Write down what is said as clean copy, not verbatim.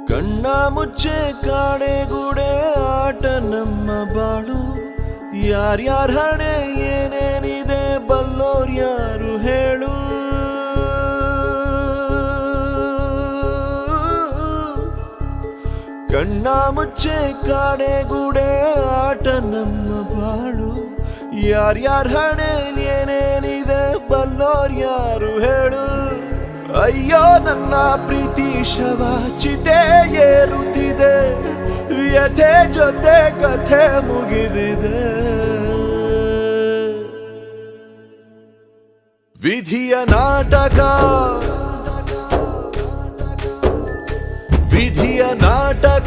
ಕಣ್ಣ ಮುಚ್ಚೆ ಕಾಡೆಗೂಡೆ ಆಟ ನಮ್ಮ ಬಾಳು. ಯಾರ್ಯಾರ ಹಣೆ ಏನೇನಿದೆ ಬಲ್ಲೋರ್ ಯಾರು ಹೇಳು. ಕಣ್ಣ ಮುಚ್ಚೆ ಕಾಡೆಗೂಡೆ ಆಟ ನಮ್ಮ ಬಾಳು. ಯಾರ್ಯಾರ ಹಣೆ ಏನೇನಿದೆ ಬಲ್ಲೋರ್ ಯಾರು ಹೇಳು. ಅಯ್ಯೋ ನನ್ನ ಪ್ರೀತಿ ಶವ ಚಿತೆ ಏರುತ್ತಿದೆ, ವ್ಯಥೆ ಜೊತೆ ಕಥೆ ಮುಗಿದಿದೆ. ವಿಧಿಯ ನಾಟಕ, ವಿಧಿಯ ನಾಟಕ